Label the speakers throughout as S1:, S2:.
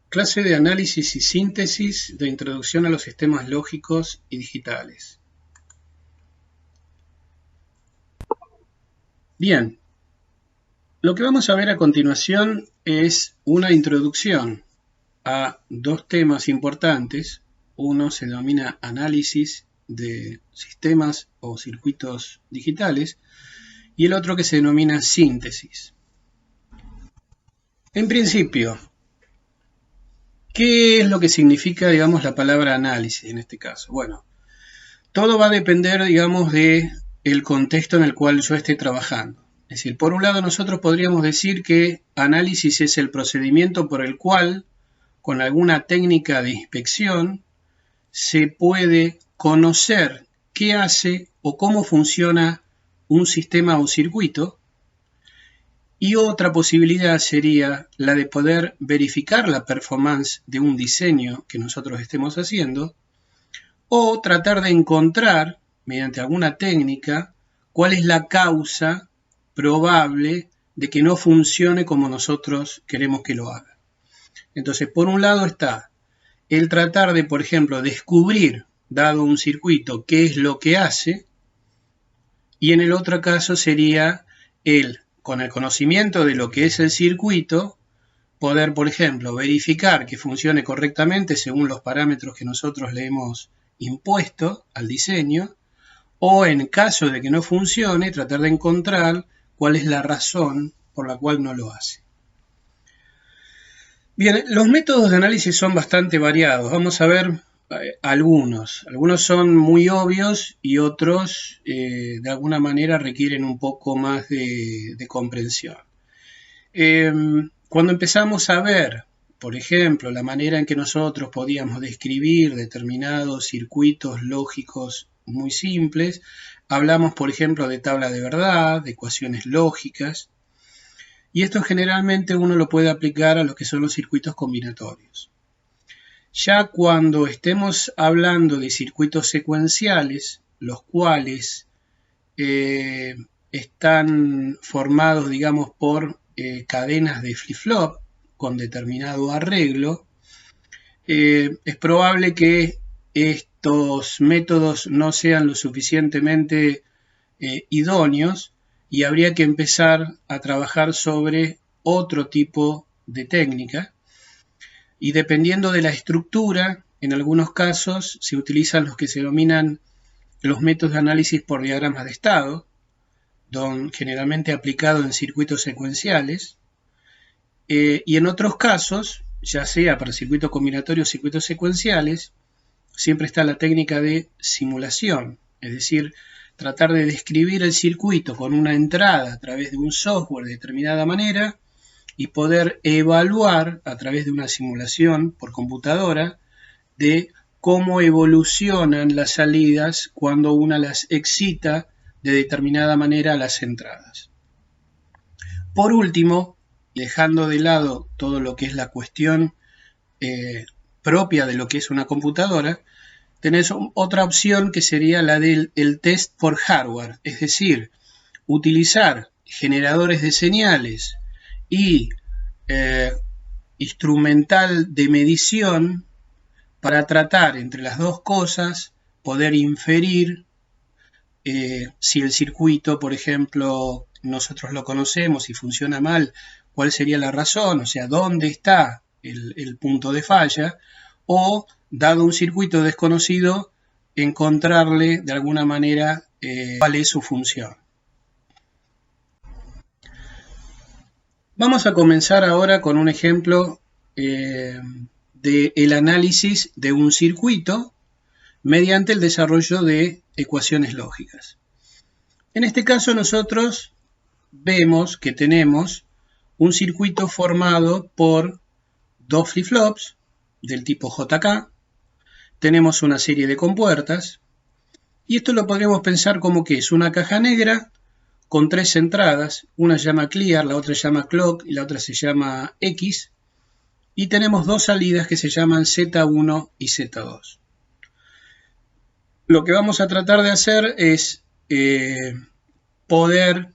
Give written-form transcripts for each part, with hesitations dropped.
S1: Clase de análisis y síntesis de introducción a los sistemas lógicos y digitales. Bien, lo que vamos a ver a continuación es una introducción a dos temas importantes. Uno se denomina análisis de sistemas o circuitos digitales y el otro que se denomina síntesis. En principio, ¿qué es lo que significa, digamos, la palabra análisis en este caso? Bueno, todo va a depender, digamos, de el contexto en el cual yo esté trabajando. Es decir, por un lado nosotros podríamos decir que análisis es el procedimiento por el cual, con alguna técnica de inspección, se puede conocer qué hace o cómo funciona un sistema o circuito. Y otra posibilidad sería la de poder verificar la performance de un diseño que nosotros estemos haciendo, o tratar de encontrar, mediante alguna técnica, cuál es la causa probable de que no funcione como nosotros queremos que lo haga. Entonces, por un lado está el tratar de, por ejemplo, descubrir, dado un circuito, qué es lo que hace, y en el otro caso sería con el conocimiento de lo que es el circuito, poder, por ejemplo, verificar que funcione correctamente según los parámetros que nosotros le hemos impuesto al diseño, o en caso de que no funcione, tratar de encontrar cuál es la razón por la cual no lo hace. Bien, los métodos de análisis son bastante variados. Vamos a ver algunos. Algunos son muy obvios y otros de alguna manera requieren un poco más de comprensión. Cuando empezamos a ver, por ejemplo, la manera en que nosotros podíamos describir determinados circuitos lógicos muy simples, hablamos, por ejemplo, de tabla de verdad, de ecuaciones lógicas, y esto generalmente uno lo puede aplicar a lo que son los circuitos combinatorios. Ya cuando estemos hablando de circuitos secuenciales, los cuales están formados, digamos, por cadenas de flip-flop con determinado arreglo, es probable que estos métodos no sean lo suficientemente idóneos y habría que empezar a trabajar sobre otro tipo de técnica. Y dependiendo de la estructura, en algunos casos se utilizan los que se denominan los métodos de análisis por diagramas de estado, generalmente aplicado en circuitos secuenciales, y en otros casos, ya sea para circuitos combinatorios o circuitos secuenciales, siempre está la técnica de simulación, es decir, tratar de describir el circuito con una entrada a través de un software de determinada manera y poder evaluar a través de una simulación por computadora de cómo evolucionan las salidas cuando una las excita de determinada manera a las entradas. Por último, dejando de lado todo lo que es la cuestión propia de lo que es una computadora, tenés otra opción que sería la del test por hardware, es decir, utilizar generadores de señales y instrumental de medición para tratar entre las dos cosas, poder inferir si el circuito, por ejemplo, nosotros lo conocemos y funciona mal, cuál sería la razón, o sea, dónde está el punto de falla, o, dado un circuito desconocido, encontrarle de alguna manera cuál es su función. Vamos a comenzar ahora con un ejemplo del análisis de un circuito mediante el desarrollo de ecuaciones lógicas. En este caso nosotros vemos que tenemos un circuito formado por dos flip-flops del tipo JK, tenemos una serie de compuertas, y esto lo podríamos pensar como que es una caja negra con tres entradas, una se llama clear, la otra se llama clock y la otra se llama X, y tenemos dos salidas que se llaman Z1 y Z2. Lo que vamos a tratar de hacer es poder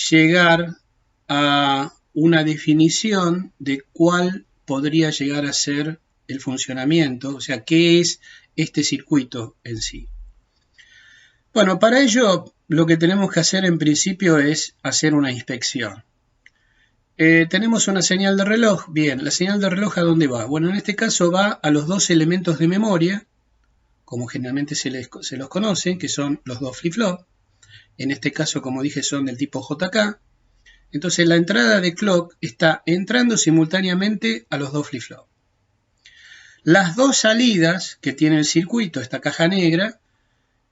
S1: llegar a una definición de cuál podría llegar a ser el funcionamiento, o sea, qué es este circuito en sí. Bueno, para ello lo que tenemos que hacer en principio es hacer una inspección. Tenemos una señal de reloj. Bien, ¿la señal de reloj a dónde va? Bueno, en este caso va a los dos elementos de memoria, como generalmente se los conoce, que son los dos flip-flop. En este caso, como dije, son del tipo JK. Entonces la entrada de clock está entrando simultáneamente a los dos flip-flop. Las dos salidas que tiene el circuito, esta caja negra,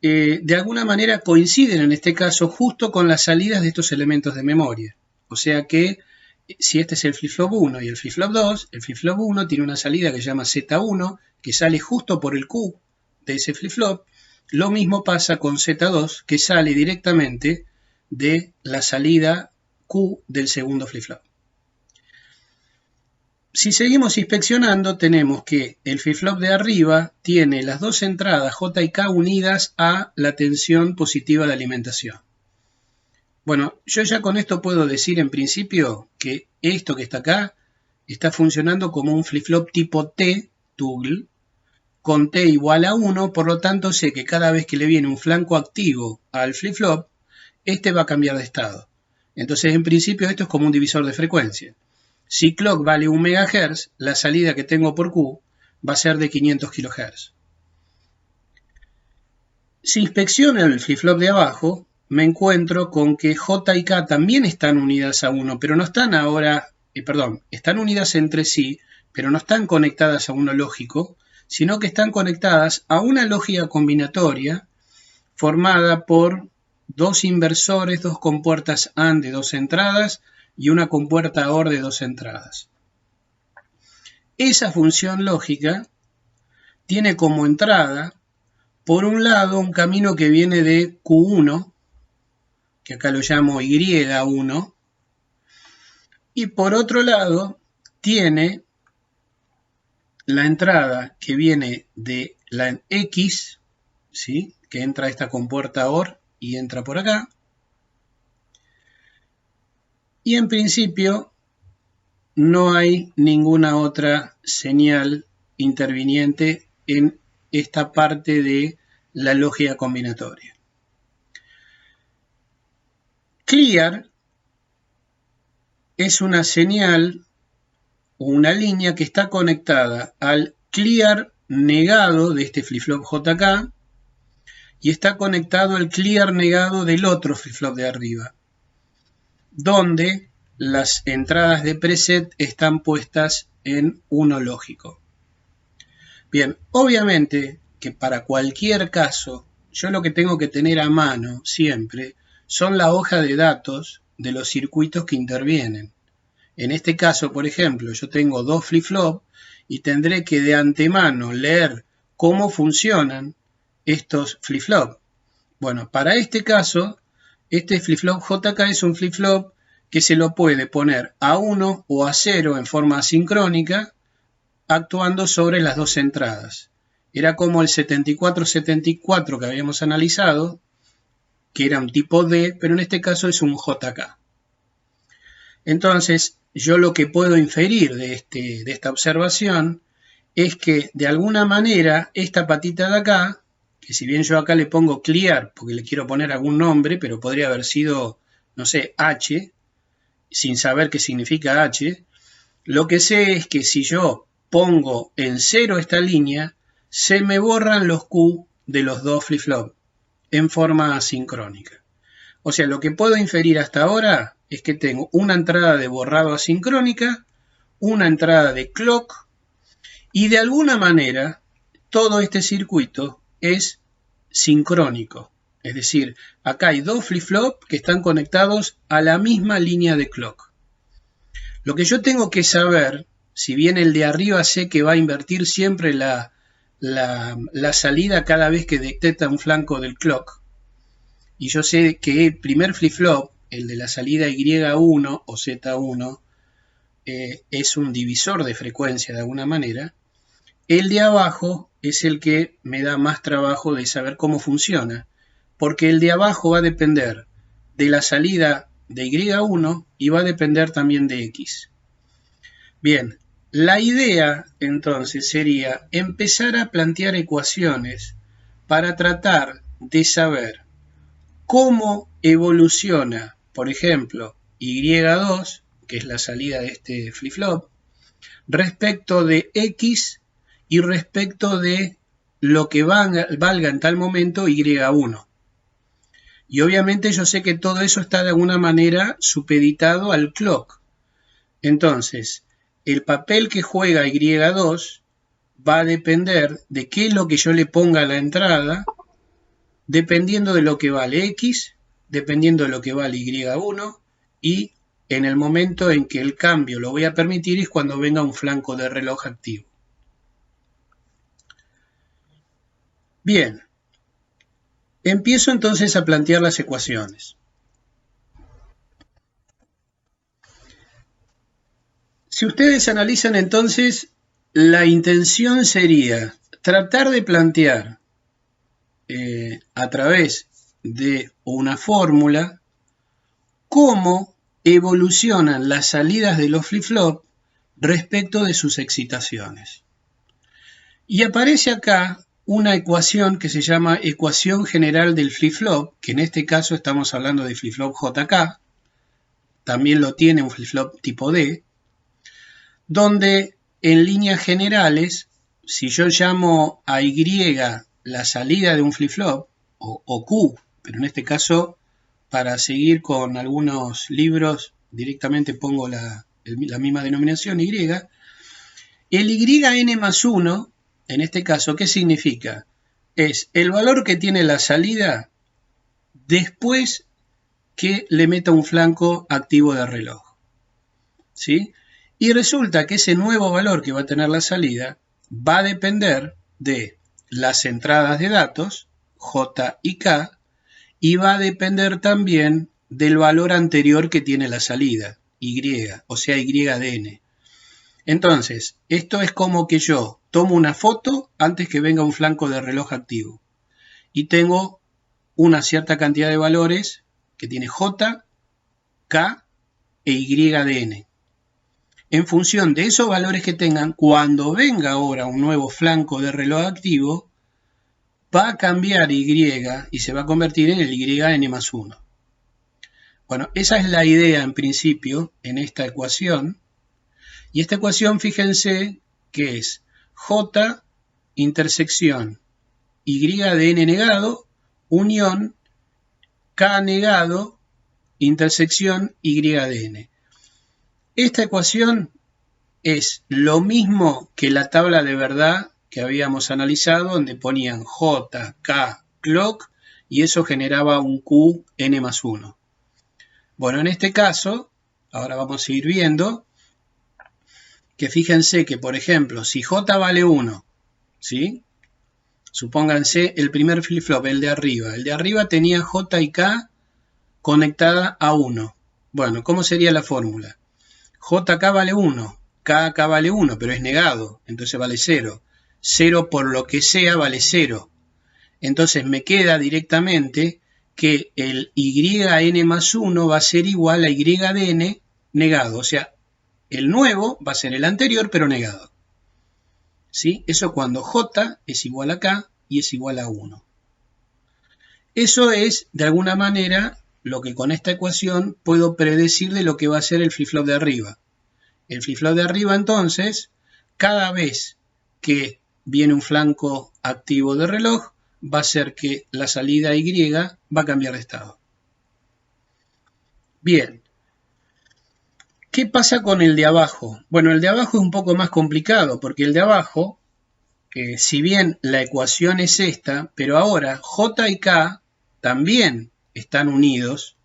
S1: de alguna manera coinciden en este caso justo con las salidas de estos elementos de memoria. O sea que si este es el flip-flop 1 y el flip-flop 2, el flip-flop 1 tiene una salida que se llama Z1, que sale justo por el Q de ese flip-flop. Lo mismo pasa con Z2, que sale directamente de la salida Q del segundo flip-flop. Si seguimos inspeccionando, tenemos que el flip-flop de arriba tiene las dos entradas J y K unidas a la tensión positiva de alimentación. Bueno, yo ya con esto puedo decir en principio que esto que está acá está funcionando como un flip-flop tipo T, toggle, con T igual a 1, por lo tanto sé que cada vez que le viene un flanco activo al flip-flop, este va a cambiar de estado. Entonces, en principio, esto es como un divisor de frecuencia. Si clock vale 1 MHz, la salida que tengo por Q va a ser de 500 kHz. Si inspecciono el flip-flop de abajo, me encuentro con que J y K también están unidas a 1, pero no están ahora, están unidas entre sí, pero no están conectadas a uno lógico, sino que están conectadas a una lógica combinatoria formada por dos inversores, dos compuertas AND de dos entradas y una compuerta OR de dos entradas. Esa función lógica tiene como entrada, por un lado, un camino que viene de Q1, que acá lo llamo Y1, y por otro lado, tiene la entrada que viene de la X, ¿sí?, que entra a esta compuerta OR y entra por acá. Y en principio no hay ninguna otra señal interviniente en esta parte de la lógica combinatoria. Clear es una señal o una línea que está conectada al clear negado de este flip-flop JK y está conectado al clear negado del otro flip-flop de arriba, donde las entradas de preset están puestas en uno lógico. Bien, obviamente que para cualquier caso, yo lo que tengo que tener a mano siempre son la hoja de datos de los circuitos que intervienen. En este caso, por ejemplo, yo tengo dos flip-flop y tendré que de antemano leer cómo funcionan estos flip-flop. Bueno, para este caso, este flip-flop JK es un flip-flop que se lo puede poner a 1 o a 0 en forma asincrónica, actuando sobre las dos entradas. Era como el 7474 que habíamos analizado, que era un tipo D, pero en este caso es un JK. Entonces, yo lo que puedo inferir de esta observación es que de alguna manera esta patita de acá, que si bien yo acá le pongo clear porque le quiero poner algún nombre, pero podría haber sido, no sé, H, sin saber qué significa H, lo que sé es que si yo pongo en 0 esta línea, se me borran los Q de los dos flip-flop en forma asincrónica. O sea, lo que puedo inferir hasta ahora es que tengo una entrada de borrado asincrónica, una entrada de clock, y de alguna manera todo este circuito es sincrónico. Es decir, acá hay dos flip-flop que están conectados a la misma línea de clock. Lo que yo tengo que saber, si bien el de arriba sé que va a invertir siempre la salida cada vez que detecta un flanco del clock, y yo sé que el primer flip-flop, el de la salida Y1 o Z1, es un divisor de frecuencia de alguna manera, el de abajo es el que me da más trabajo de saber cómo funciona, porque el de abajo va a depender de la salida de Y1 y va a depender también de X. Bien, La idea entonces sería empezar a plantear ecuaciones para tratar de saber cómo evoluciona, por ejemplo, Y2, que es la salida de este flip-flop, respecto de X y respecto de lo que valga en tal momento Y1. Y obviamente yo sé que todo eso está de alguna manera supeditado al clock. Entonces, el papel que juega Y2 va a depender de qué es lo que yo le ponga a la entrada, dependiendo de lo que vale X, dependiendo de lo que vale Y1, y en el momento en que el cambio lo voy a permitir es cuando venga un flanco de reloj activo. Bien, empiezo entonces a plantear las ecuaciones. Si ustedes analizan entonces, la intención sería tratar de plantear a través de una fórmula cómo evolucionan las salidas de los flip-flop respecto de sus excitaciones. Y aparece acá una ecuación que se llama ecuación general del flip-flop, que en este caso estamos hablando de flip-flop JK, también lo tiene un flip-flop tipo D, donde en líneas generales, si yo llamo a Y la salida de un flip-flop, o Q, pero en este caso, para seguir con algunos libros, directamente pongo la misma denominación, Y. El YN más 1, en este caso, ¿qué significa? Es el valor que tiene la salida después que le meta un flanco activo de reloj. ¿Sí? Y resulta que ese nuevo valor que va a tener la salida va a depender de las entradas de datos, J y K, y va a depender también del valor anterior que tiene la salida, Y, o sea, YDN. Entonces, esto es como que yo tomo una foto antes que venga un flanco de reloj activo y tengo una cierta cantidad de valores que tiene J, K e YDN. En función de esos valores que tengan, cuando venga ahora un nuevo flanco de reloj activo, va a cambiar Y y se va a convertir en el YN más 1. Bueno, esa es la idea en principio en esta ecuación. Y esta ecuación, fíjense que es J intersección YDN negado unión K negado intersección YDN. Esta ecuación es lo mismo que la tabla de verdad que habíamos analizado, donde ponían J, K, clock, y eso generaba un Q n más 1. Bueno, en este caso, ahora vamos a ir viendo que fíjense que, por ejemplo, si J vale 1, ¿sí? Supónganse el primer flip-flop, el de arriba. El de arriba tenía J y K conectada a 1. Bueno, ¿cómo sería la fórmula? JK vale 1, KK vale 1, pero es negado, entonces vale 0. 0 por lo que sea vale 0. Entonces me queda directamente que el YN más 1 va a ser igual a YDN negado. O sea, el nuevo va a ser el anterior, pero negado. ¿Sí? Eso cuando J es igual a K y es igual a 1. Eso es, de alguna manera, lo que con esta ecuación puedo predecir de lo que va a ser el flip-flop de arriba. El flip-flop de arriba, entonces, cada vez que viene un flanco activo de reloj, va a ser que la salida Y va a cambiar de estado. Bien. ¿Qué pasa con el de abajo? Bueno, el de abajo es un poco más complicado, porque el de abajo, si bien la ecuación es esta, pero ahora J y K también están unidos,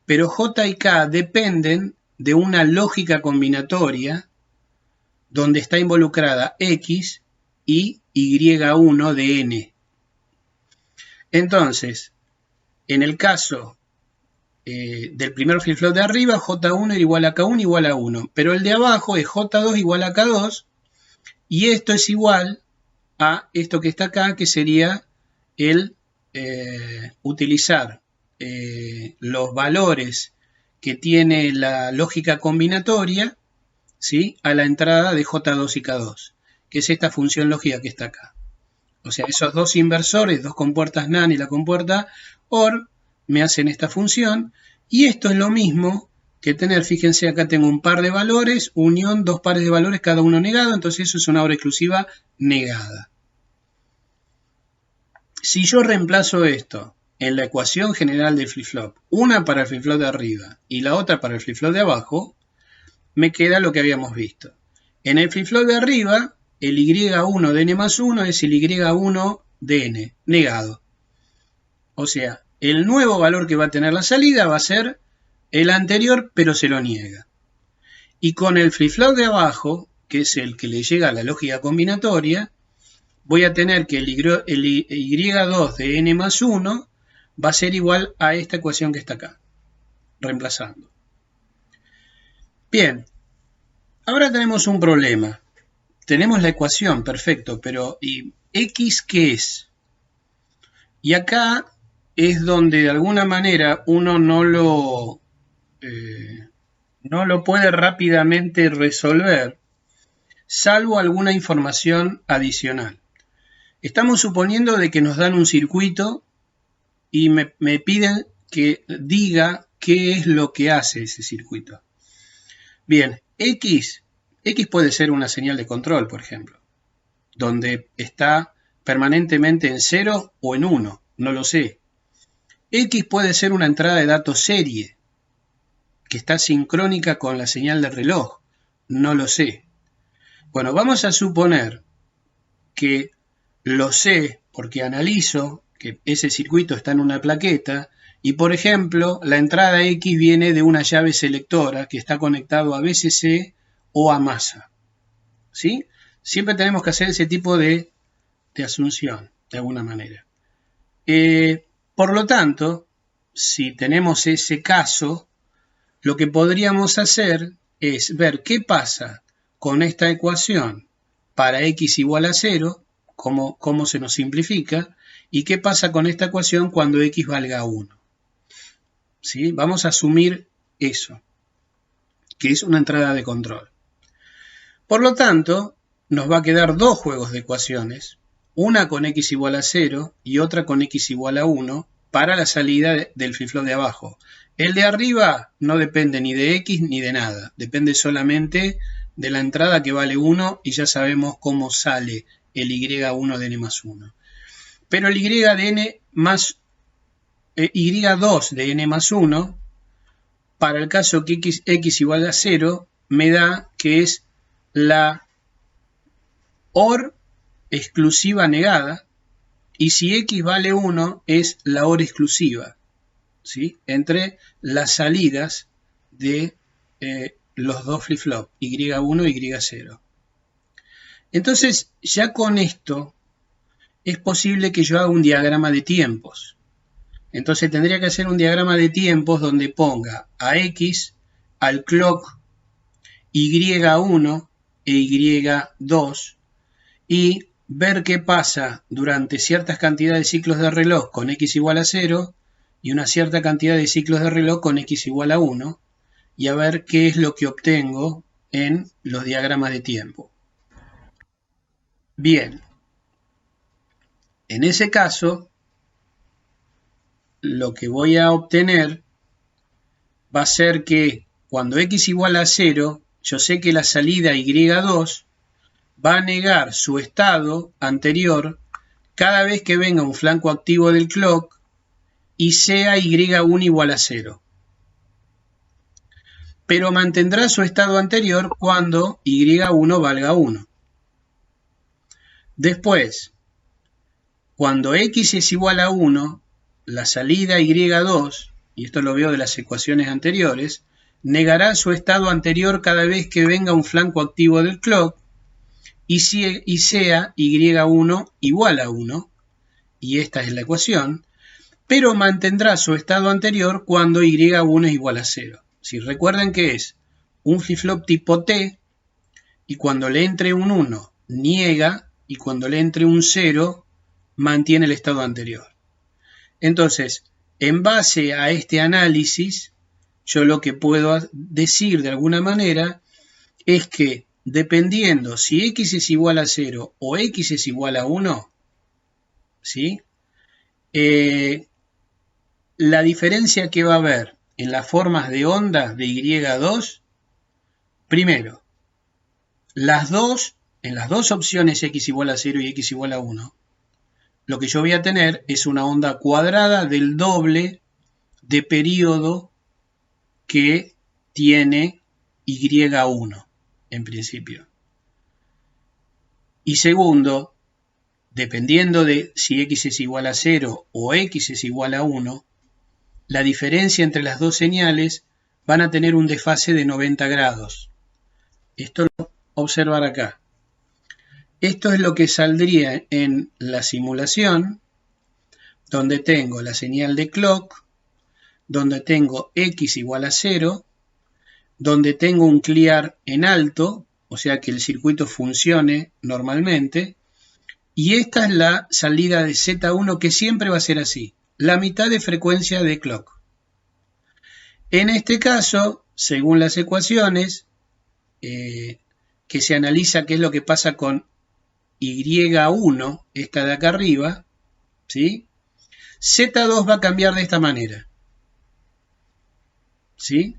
S1: pero J y K dependen de una lógica combinatoria donde está involucrada X y Y1 de N. Entonces, en el caso del primer flip-flop de arriba, J1 igual a K1 igual a 1, pero el de abajo es J2 igual a K2, y esto es igual a esto que está acá, que sería el utilizar los valores que tiene la lógica combinatoria, ¿sí?, a la entrada de J2 y K2, que es esta función lógica que está acá. O sea, esos dos inversores, dos compuertas NAND y la compuerta OR, me hacen esta función, y esto es lo mismo que tener, fíjense, acá tengo un par de valores, unión, dos pares de valores, cada uno negado, entonces eso es una OR exclusiva negada. Si yo reemplazo esto en la ecuación general del flip-flop, una para el flip-flop de arriba y la otra para el flip-flop de abajo, me queda lo que habíamos visto. En el flip-flop de arriba, el Y1 de n más 1 es el Y1 de n, negado. O sea, el nuevo valor que va a tener la salida va a ser el anterior, pero se lo niega. Y con el flip-flop de abajo, que es el que le llega a la lógica combinatoria, voy a tener que el Y2 de n más 1 va a ser igual a esta ecuación que está acá, reemplazando. Bien, ahora tenemos un problema. Tenemos la ecuación, perfecto, pero ¿y x qué es? Y acá es donde de alguna manera uno no lo puede rápidamente resolver, salvo alguna información adicional. Estamos suponiendo de que nos dan un circuito y me piden que diga qué es lo que hace ese circuito. Bien, X puede ser una señal de control, por ejemplo, donde está permanentemente en 0 o en 1, no lo sé. X puede ser una entrada de datos serie, que está sincrónica con la señal de reloj, no lo sé. Bueno, vamos a suponer que lo sé porque analizo que ese circuito está en una plaqueta y, por ejemplo, la entrada X viene de una llave selectora que está conectado a VCC o a masa. ¿Sí? Siempre tenemos que hacer ese tipo de asunción, de alguna manera. Por lo tanto, si tenemos ese caso, lo que podríamos hacer es ver qué pasa con esta ecuación para X igual a 0, cómo se nos simplifica, y qué pasa con esta ecuación cuando X valga 1. ¿Sí? Vamos a asumir eso, que es una entrada de control. Por lo tanto, nos va a quedar dos juegos de ecuaciones, una con X igual a 0 y otra con X igual a 1 para la salida del flip-flop de abajo. El de arriba no depende ni de X ni de nada, depende solamente de la entrada que vale 1 y ya sabemos cómo sale el Y1 de n más 1. Pero el Y de n más Y2 de n más 1, para el caso que X igual a 0, me da que es la OR exclusiva negada, y si X vale 1 es la OR exclusiva, ¿sí?, entre las salidas de los dos flip-flop, Y1 y Y0. Entonces, ya con esto es posible que yo haga un diagrama de tiempos. Entonces tendría que hacer un diagrama de tiempos donde ponga a X, al clock Y1 e Y2 y ver qué pasa durante ciertas cantidades de ciclos de reloj con X igual a 0 y una cierta cantidad de ciclos de reloj con X igual a 1 y a ver qué es lo que obtengo en los diagramas de tiempo. Bien, en ese caso, lo que voy a obtener va a ser que cuando X igual a 0, yo sé que la salida Y2 va a negar su estado anterior cada vez que venga un flanco activo del clock y sea Y1 igual a 0. Pero mantendrá su estado anterior cuando Y1 valga 1. Después, cuando X es igual a 1, la salida Y2, y esto lo veo de las ecuaciones anteriores, negará su estado anterior cada vez que venga un flanco activo del clock y sea Y1 igual a 1, y esta es la ecuación, pero mantendrá su estado anterior cuando Y1 es igual a 0. Si recuerden que es un flip-flop tipo T, y cuando le entre un 1 niega, y cuando le entre un 0 mantiene el estado anterior. Entonces, en base a este análisis, yo lo que puedo decir de alguna manera es que dependiendo si x es igual a 0 o x es igual a 1, ¿sí? La diferencia que va a haber en las formas de onda de Y2, primero, en las dos opciones x igual a 0 y x igual a 1, lo que yo voy a tener es una onda cuadrada del doble de periodo que tiene Y1, en principio. Y segundo, dependiendo de si x es igual a 0 o x es igual a 1, la diferencia entre las dos señales van a tener un desfase de 90 grados. Esto lo observar acá. Esto es lo que saldría en la simulación, donde tengo la señal de clock, donde tengo x igual a 0, donde tengo un clear en alto, o sea que el circuito funcione normalmente, y esta es la salida de Z1 que siempre va a ser así, la mitad de frecuencia de clock. En este caso, según las ecuaciones, que se analiza qué es lo que pasa con Y1, esta de acá arriba, ¿sí? Z2 va a cambiar de esta manera, ¿sí?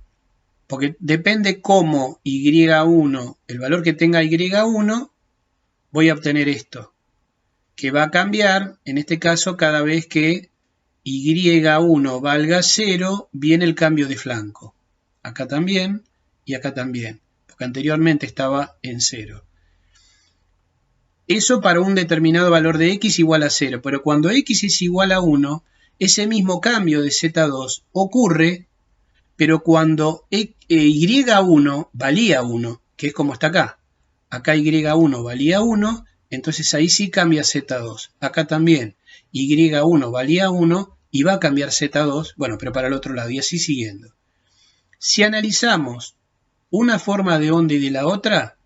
S1: Porque depende cómo Y1, el valor que tenga Y1, voy a obtener esto, que va a cambiar, en este caso, cada vez que Y1 valga 0, viene el cambio de flanco. Acá también y acá también, porque anteriormente estaba en 0. Eso para un determinado valor de x igual a 0, pero cuando x es igual a 1, ese mismo cambio de Z2 ocurre, pero cuando Y1 valía 1, que es como está acá. Acá Y1 valía 1, entonces ahí sí cambia Z2. Acá también Y1 valía 1 y va a cambiar Z2, bueno, pero para el otro lado, y así siguiendo. Si analizamos una forma de onda y de la otra,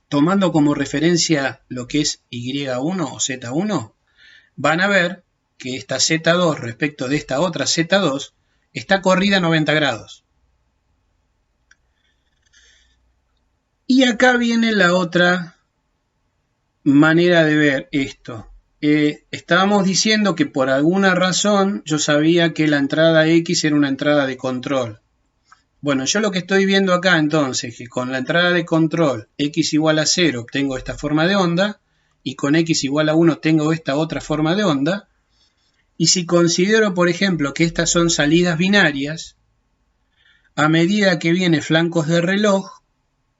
S1: tomando como referencia lo que es Y1 o Z1, van a ver que esta Z2 respecto de esta otra Z2 está corrida a 90 grados. Y acá viene la otra manera de ver esto. Estábamos diciendo que por alguna razón yo sabía que la entrada X era una entrada de control. Bueno, yo lo que estoy viendo acá entonces, que con la entrada de control X igual a 0 obtengo esta forma de onda, y con X igual a 1 tengo esta otra forma de onda, y si considero, por ejemplo, que estas son salidas binarias, a medida que viene flancos de reloj,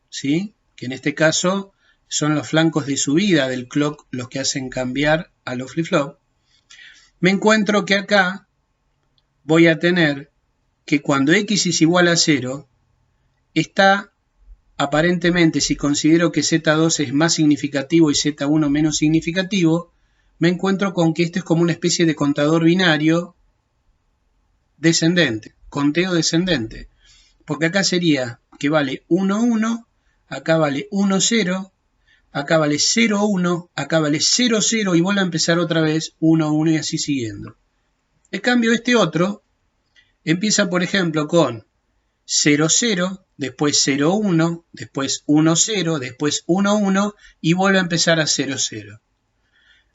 S1: ¿sí? Que en este caso son los flancos de subida del clock los que hacen cambiar a los flip-flop, me encuentro que acá voy a tener que cuando x es igual a 0, está aparentemente, si considero que Z2 es más significativo y Z1 menos significativo, me encuentro con que esto es como una especie de contador binario descendente, conteo descendente, porque acá sería que vale 1, 1, acá vale 1, 0, acá vale 0, 1, acá vale 0, 0 y vuelve a empezar otra vez 1, 1 y así siguiendo. En cambio este otro empieza por ejemplo con 0, 0, después 0, 1, después 1, 0, después 1, 1 y vuelve a empezar a 0, 0.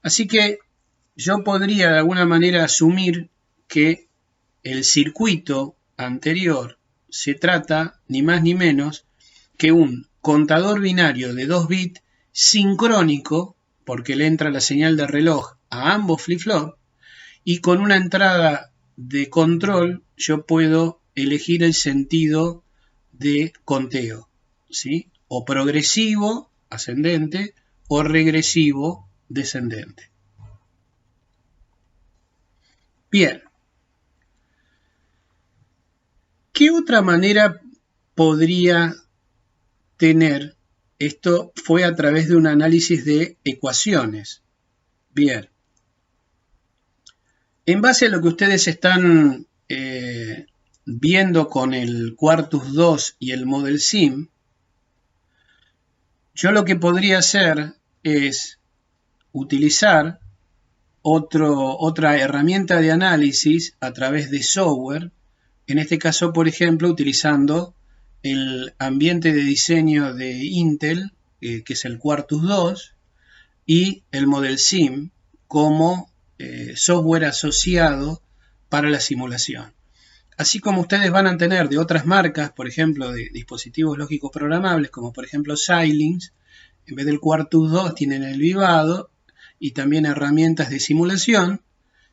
S1: Así que yo podría de alguna manera asumir que el circuito anterior se trata ni más ni menos que un contador binario de 2 bits sincrónico, porque le entra la señal de reloj a ambos flip-flop, y con una entrada de control yo puedo elegir el sentido de conteo, ¿sí? O progresivo, ascendente, o regresivo, descendente. Bien. ¿Qué otra manera podría tener? Esto fue a través de un análisis de ecuaciones. Bien. En base a lo que ustedes están viendo con el Quartus 2 y el Model Sim, yo lo que podría hacer es utilizar otra herramienta de análisis a través de software, en este caso, por ejemplo, utilizando el ambiente de diseño de Intel, que es el Quartus 2, y el Model Sim como software asociado para la simulación. Así como ustedes van a tener de otras marcas, por ejemplo, de dispositivos lógicos programables, como por ejemplo Xilinx, en vez del Quartus 2 tienen el Vivado y también herramientas de simulación,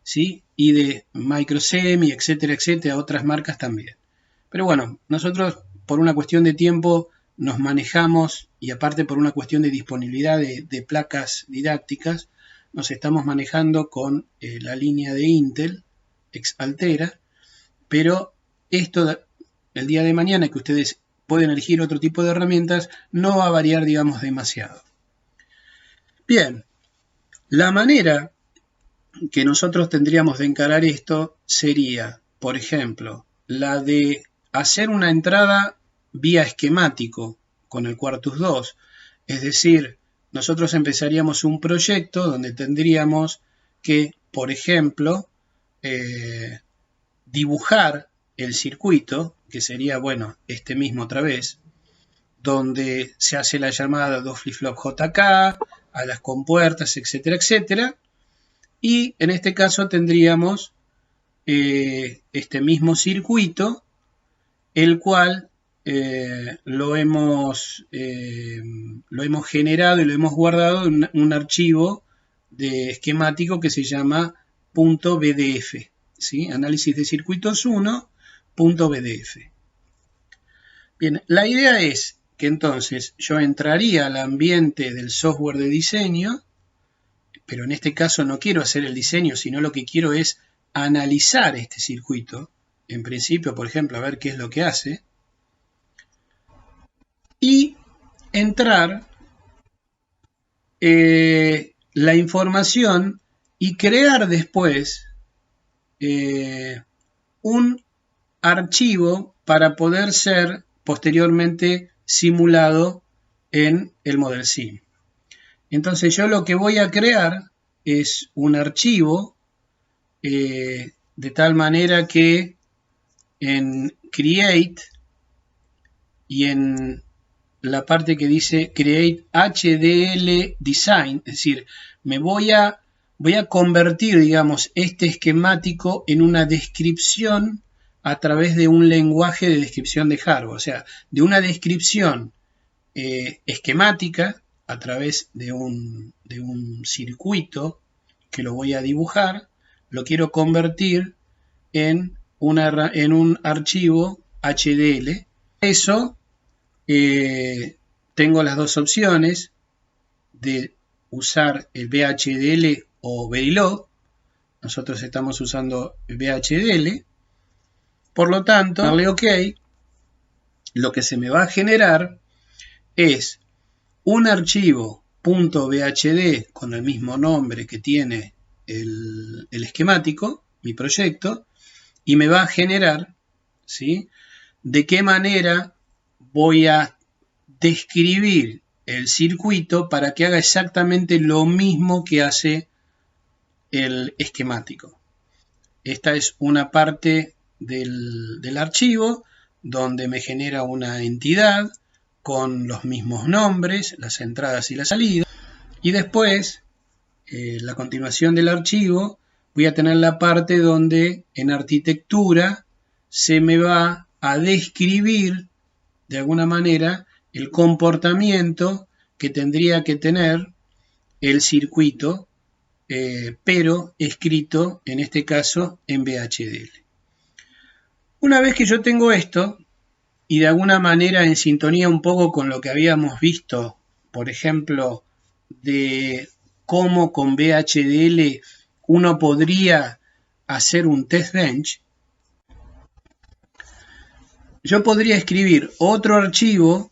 S1: ¿sí? Y de Microsemi, etcétera, etcétera, otras marcas también. Pero bueno, nosotros por una cuestión de tiempo nos manejamos, y aparte por una cuestión de disponibilidad de placas didácticas, nos estamos manejando con la línea de Intel, ex Altera, pero esto, el día de mañana que ustedes pueden elegir otro tipo de herramientas, no va a variar, digamos, demasiado. Bien, la manera que nosotros tendríamos de encarar esto sería, por ejemplo, la de hacer una entrada vía esquemático con el Quartus 2. Es decir, nosotros empezaríamos un proyecto donde tendríamos que, por ejemplo, dibujar el circuito, que sería, bueno, este mismo otra vez, donde se hace la llamada 2 flip-flop JK, a las compuertas, etcétera, etcétera. Y en este caso tendríamos este mismo circuito, el cual lo hemos generado y lo hemos guardado en un archivo de esquemático que se llama .bdf, ¿sí? Análisis de circuitos 1, .bdf. Bien, la idea es que entonces yo entraría al ambiente del software de diseño, pero en este caso no quiero hacer el diseño, sino lo que quiero es analizar este circuito, en principio, por ejemplo, a ver qué es lo que hace, y entrar la información y crear después un archivo para poder ser posteriormente simulado en el Model Sim. Entonces yo lo que voy a crear es un archivo de tal manera que en Create y en la parte que dice Create HDL Design, es decir, voy a convertir, digamos, este esquemático en una descripción a través de un lenguaje de descripción de hardware, o sea, de una descripción esquemática a través de un circuito que lo voy a dibujar, lo quiero convertir en un archivo HDL. Eso tengo las dos opciones de usar el VHDL o Verilog. Nosotros estamos usando el VHDL. Por lo tanto, darle OK. Lo que se me va a generar es un archivo .bhd con el mismo nombre que tiene el esquemático, mi proyecto, y me va a generar, ¿sí?, de qué manera voy a describir el circuito para que haga exactamente lo mismo que hace el esquemático. Esta es una parte del archivo donde me genera una entidad con los mismos nombres, las entradas y las salidas, y después, la continuación del archivo, voy a tener la parte donde en arquitectura se me va a describir de alguna manera el comportamiento que tendría que tener el circuito, pero escrito en este caso en VHDL. Una vez que yo tengo esto, y de alguna manera en sintonía un poco con lo que habíamos visto, por ejemplo, de cómo con VHDL uno podría hacer un test bench, yo podría escribir otro archivo,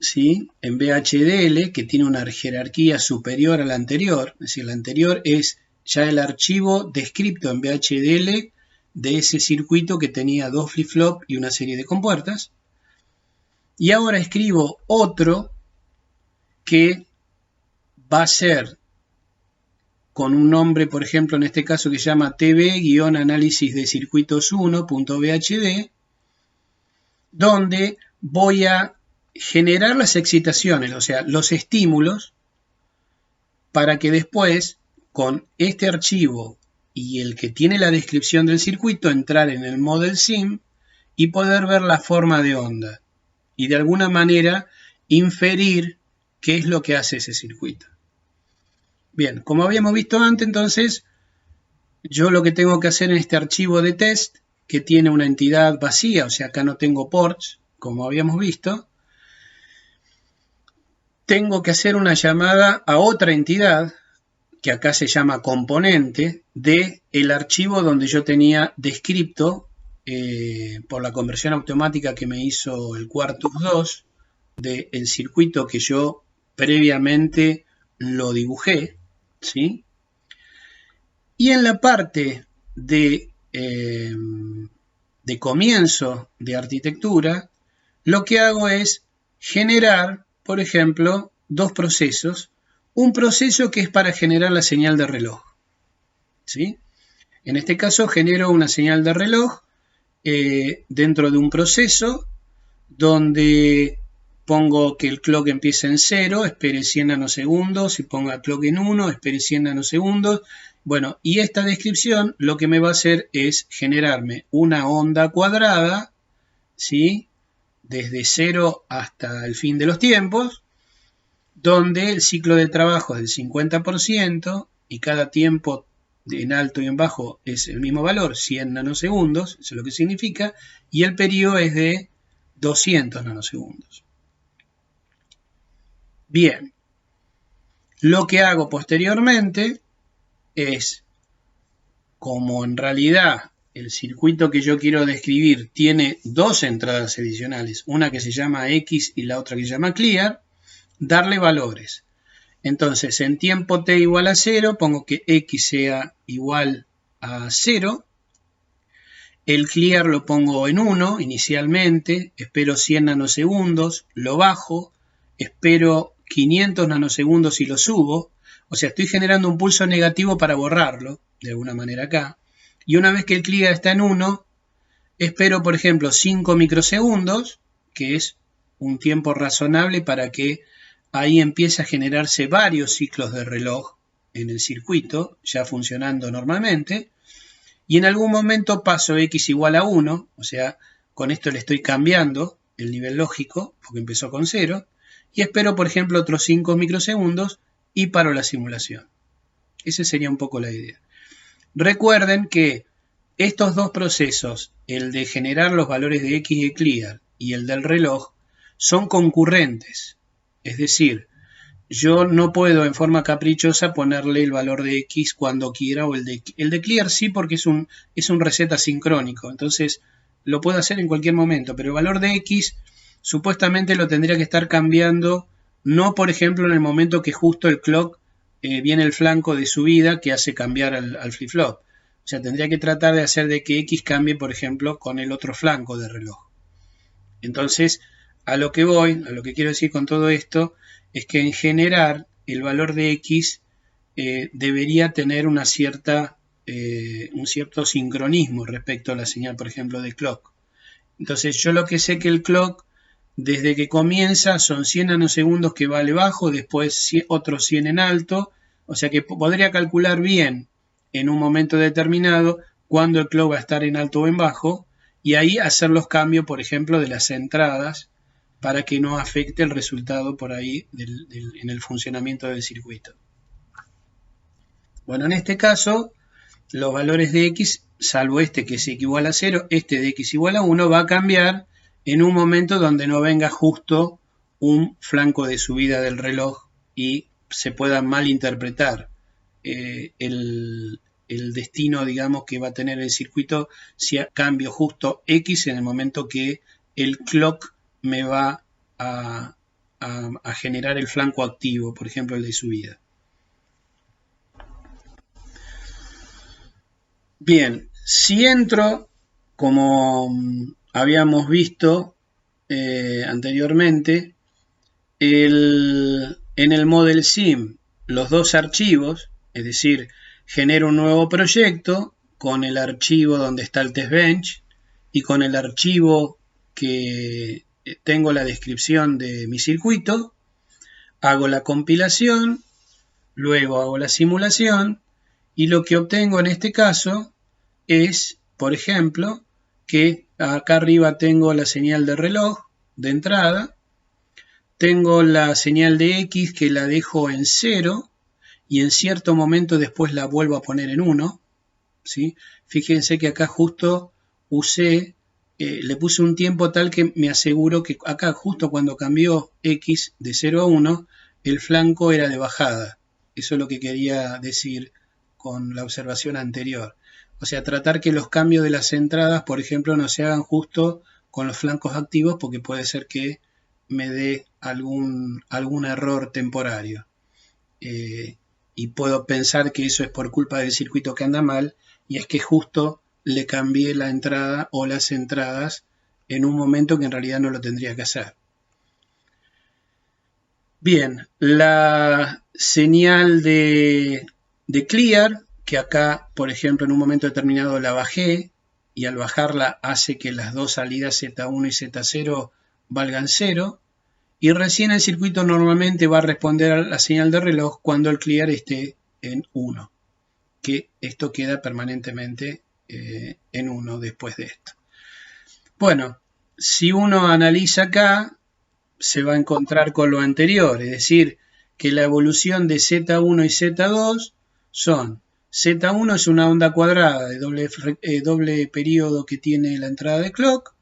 S1: ¿sí?, en VHDL que tiene una jerarquía superior a la anterior, es decir, la anterior es ya el archivo descrito en VHDL de ese circuito que tenía 2 flip-flop y una serie de compuertas. Y ahora escribo otro que va a ser con un nombre, por ejemplo, en este caso que se llama tb-análisis de circuitos 1.bhd, donde voy a generar las excitaciones, o sea, los estímulos, para que después, con este archivo y el que tiene la descripción del circuito, entrar en el Model Sim y poder ver la forma de onda y de alguna manera inferir qué es lo que hace ese circuito. Bien, como habíamos visto antes, entonces, yo lo que tengo que hacer en este archivo de test, que tiene una entidad vacía, o sea, acá no tengo ports, como habíamos visto, tengo que hacer una llamada a otra entidad, que acá se llama componente, de el archivo donde yo tenía descripto, por la conversión automática que me hizo el Quartus 2, del circuito que yo previamente lo dibujé, ¿sí? Y en la parte de comienzo de arquitectura, lo que hago es generar, por ejemplo, dos procesos. Un proceso que es para generar la señal de reloj, ¿sí? En este caso genero una señal de reloj dentro de un proceso donde pongo que el clock empiece en 0, espere 100 nanosegundos, y ponga clock en 1, espere 100 nanosegundos. Bueno, y esta descripción lo que me va a hacer es generarme una onda cuadrada, ¿sí? Desde 0 hasta el fin de los tiempos, donde el ciclo de trabajo es del 50% y cada tiempo en alto y en bajo es el mismo valor, 100 nanosegundos, eso es lo que significa, y el periodo es de 200 nanosegundos. Bien, lo que hago posteriormente es, como en realidad el circuito que yo quiero describir tiene dos entradas adicionales, una que se llama X y la otra que se llama Clear, darle valores. Entonces, en tiempo t igual a 0, pongo que X sea igual a 0. El clear lo pongo en 1 inicialmente, espero 100 nanosegundos, lo bajo, espero 500 nanosegundos y lo subo. O sea, estoy generando un pulso negativo para borrarlo, de alguna manera acá. Y una vez que el clear está en 1, espero, por ejemplo, 5 microsegundos, que es un tiempo razonable para que ahí empiece a generarse varios ciclos de reloj en el circuito, ya funcionando normalmente. Y en algún momento paso X igual a 1, o sea, con esto le estoy cambiando el nivel lógico, porque empezó con 0, y espero, por ejemplo, otros 5 microsegundos y paro la simulación. Esa sería un poco la idea. Recuerden que estos dos procesos, el de generar los valores de X y clear y el del reloj, son concurrentes. Es decir, yo no puedo en forma caprichosa ponerle el valor de X cuando quiera, o el de clear sí, porque es un reset asincrónico, entonces lo puedo hacer en cualquier momento, pero el valor de X supuestamente lo tendría que estar cambiando, no por ejemplo en el momento que justo el clock viene el flanco de subida que hace cambiar al flip-flop. O sea, tendría que tratar de hacer de que X cambie, por ejemplo, con el otro flanco de reloj. Entonces, a lo que quiero decir con todo esto, es que en general el valor de X debería tener un cierto sincronismo respecto a la señal, por ejemplo, de clock. Entonces, yo lo que sé que el clock, desde que comienza, son 100 nanosegundos que vale bajo, después otros 100 en alto, o sea que podría calcular bien en un momento determinado cuándo el clock va a estar en alto o en bajo, y ahí hacer los cambios, por ejemplo, de las entradas, para que no afecte el resultado por ahí en el funcionamiento del circuito. Bueno, en este caso, los valores de X, salvo este que es X igual a 0, este de X igual a 1 va a cambiar en un momento donde no venga justo un flanco de subida del reloj y se pueda malinterpretar el destino, digamos, que va a tener el circuito si cambio justo X en el momento que el clock me va a generar el flanco activo, por ejemplo el de subida. Bien, si entro, como habíamos visto anteriormente, en el Model Sim, los dos archivos, es decir, genero un nuevo proyecto con el archivo donde está el test bench y con el archivo que tengo la descripción de mi circuito, hago la compilación, luego hago la simulación y lo que obtengo en este caso es, por ejemplo, que acá arriba tengo la señal de reloj de entrada, tengo la señal de X que la dejo en 0 y en cierto momento después la vuelvo a poner en 1, ¿sí? Fíjense que acá justo le puse un tiempo tal que me aseguro que acá justo cuando cambió X de 0 a 1, el flanco era de bajada. Eso es lo que quería decir con la observación anterior. O sea, tratar que los cambios de las entradas, por ejemplo, no se hagan justo con los flancos activos porque puede ser que me dé algún error temporario. Y puedo pensar que eso es por culpa del circuito que anda mal y es que justo le cambié la entrada o las entradas en un momento que en realidad no lo tendría que hacer. Bien, la señal de clear, que acá, por ejemplo, en un momento determinado la bajé y al bajarla hace que las dos salidas Z1 y Z0 valgan 0 y recién el circuito normalmente va a responder a la señal de reloj cuando el clear esté en 1, que esto queda permanentemente en 1 después de esto. Bueno, si uno analiza acá, se va a encontrar con lo anterior, es decir, que la evolución de Z1 y Z2 son, Z1 es una onda cuadrada de doble periodo que tiene la entrada de clock,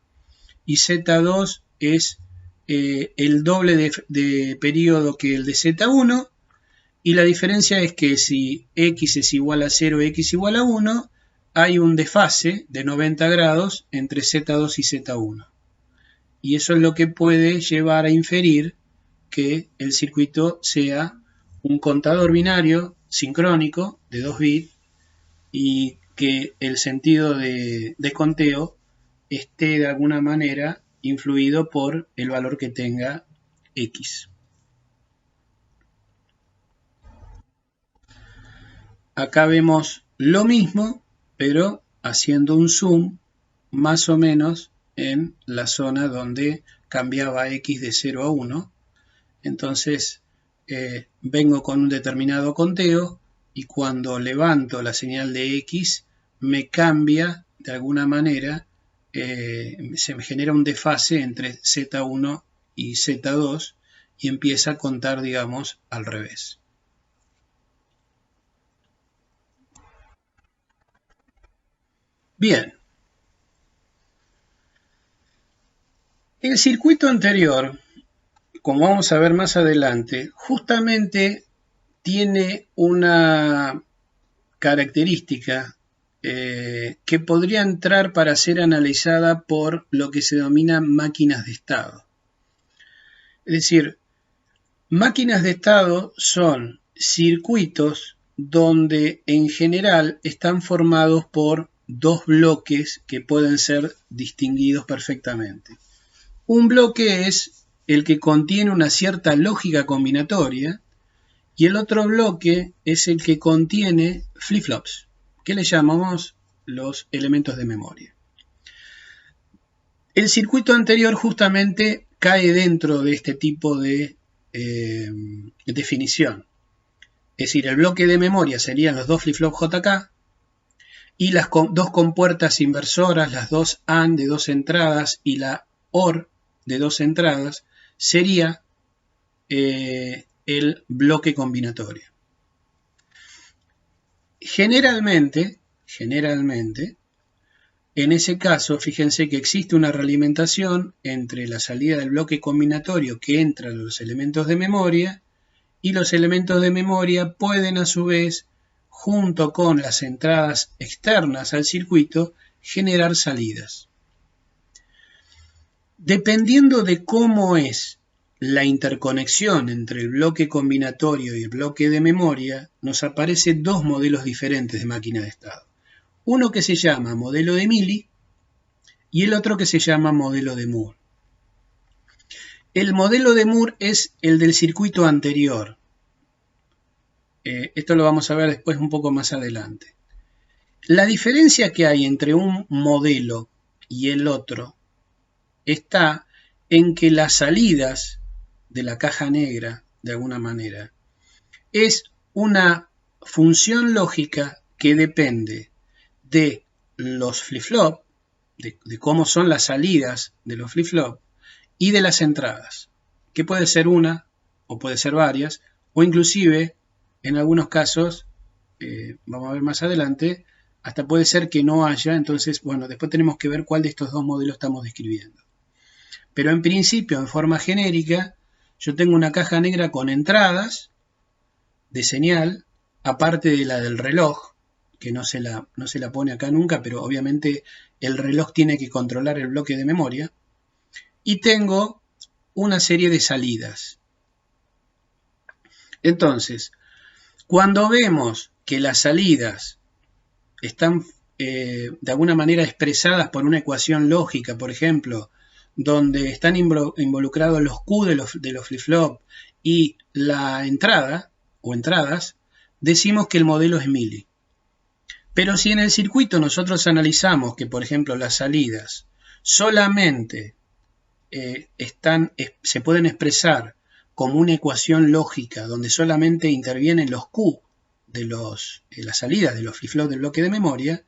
S1: y Z2 es el doble de periodo que el de Z1, y la diferencia es que si X es igual a 0, X igual a 1, hay un desfase de 90 grados entre Z2 y Z1. Y eso es lo que puede llevar a inferir que el circuito sea un contador binario sincrónico de 2 bits y que el sentido de conteo esté de alguna manera influido por el valor que tenga X. Acá vemos lo mismo, pero haciendo un zoom más o menos en la zona donde cambiaba X de 0 a 1. Entonces vengo con un determinado conteo y cuando levanto la señal de X me cambia de alguna manera, se me genera un desfase entre Z1 y Z2 y empieza a contar, digamos, al revés. Bien. El circuito anterior, como vamos a ver más adelante, justamente tiene una característica que podría entrar para ser analizada por lo que se denomina máquinas de estado. Es decir, máquinas de estado son circuitos donde en general están formados por dos bloques que pueden ser distinguidos perfectamente. Un bloque es el que contiene una cierta lógica combinatoria y el otro bloque es el que contiene flip-flops, que le llamamos los elementos de memoria. El circuito anterior justamente cae dentro de este tipo de definición. Es decir, el bloque de memoria serían los dos flip-flops JK y las dos compuertas inversoras, las dos AND de dos entradas y la OR de dos entradas, sería el bloque combinatorio. Generalmente, en ese caso, fíjense que existe una realimentación entre la salida del bloque combinatorio que entra a los elementos de memoria y los elementos de memoria pueden a su vez, junto con las entradas externas al circuito, generar salidas. Dependiendo de cómo es la interconexión entre el bloque combinatorio y el bloque de memoria, nos aparecen dos modelos diferentes de máquina de estado. Uno que se llama modelo de Mealy y el otro que se llama modelo de Moore. El modelo de Moore es el del circuito anterior. Esto lo vamos a ver después un poco más adelante. La diferencia que hay entre un modelo y el otro está en que las salidas de la caja negra, de alguna manera, es una función lógica que depende de los flip-flop, de cómo son las salidas de los flip-flop y de las entradas, que puede ser una o puede ser varias, o inclusive en algunos casos, vamos a ver más adelante, hasta puede ser que no haya. Entonces, bueno, después tenemos que ver cuál de estos dos modelos estamos describiendo. Pero en principio, en forma genérica, yo tengo una caja negra con entradas de señal, aparte de la del reloj, que no se la pone acá nunca, pero obviamente el reloj tiene que controlar el bloque de memoria. Y tengo una serie de salidas. Entonces, cuando vemos que las salidas están de alguna manera expresadas por una ecuación lógica, por ejemplo, donde están involucrados los Q de los flip-flop y la entrada o entradas, decimos que el modelo es Mili. Pero si en el circuito nosotros analizamos que, por ejemplo, las salidas solamente se pueden expresar como una ecuación lógica donde solamente intervienen los Q de las salidas de los flip-flop del bloque de memoria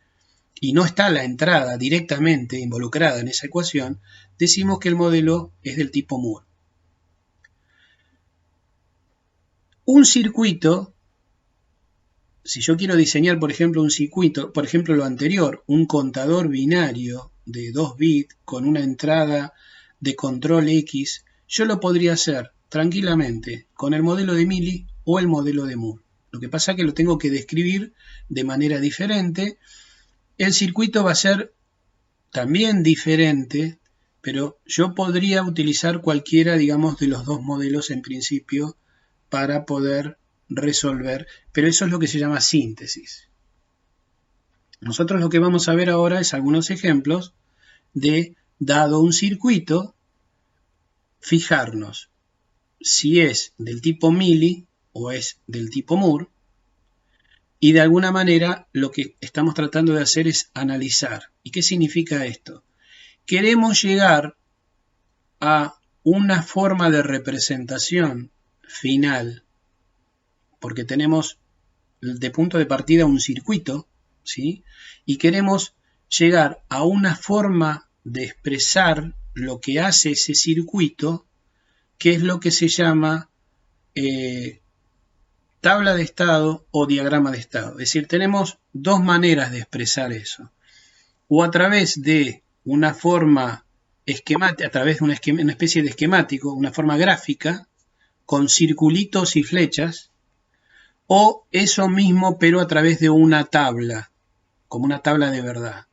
S1: y no está la entrada directamente involucrada en esa ecuación, decimos que el modelo es del tipo Moore. Un circuito, si yo quiero diseñar, por ejemplo, un circuito, por ejemplo, lo anterior, un contador binario de 2 bits con una entrada de control X, yo lo podría hacer tranquilamente con el modelo de Mili o el modelo de Moore. Lo que pasa es que lo tengo que describir de manera diferente. El circuito va a ser también diferente, pero yo podría utilizar cualquiera, digamos, de los dos modelos en principio para poder resolver, pero eso es lo que se llama síntesis. Nosotros lo que vamos a ver ahora es algunos ejemplos de, dado un circuito, fijarnos si es del tipo Mili o es del tipo Moore, y de alguna manera lo que estamos tratando de hacer es analizar. ¿Y qué significa esto? Queremos llegar a una forma de representación final, porque tenemos de punto de partida un circuito, ¿sí? Y queremos llegar a una forma de expresar lo que hace ese circuito, que es lo que se llama tabla de estado o diagrama de estado. Es decir, tenemos dos maneras de expresar eso. O a través de una forma esquemática, a través de una especie de esquemático, una forma gráfica, con circulitos y flechas, o eso mismo pero a través de una tabla, como una tabla de verdad.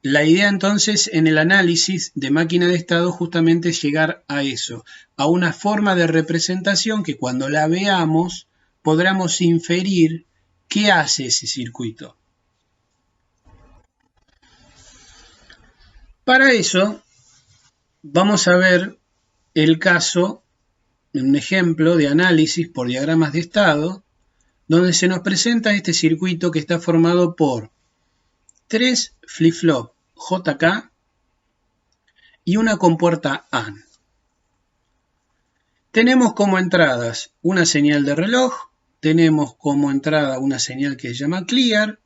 S1: La idea entonces en el análisis de máquina de estado justamente es llegar a eso, a una forma de representación que cuando la veamos podamos inferir qué hace ese circuito. Para eso vamos a ver el caso, un ejemplo de análisis por diagramas de estado, donde se nos presenta este circuito que está formado por 3 flip-flop JK y una compuerta AND. Tenemos como entradas una señal de reloj, tenemos como entrada una señal que se llama clear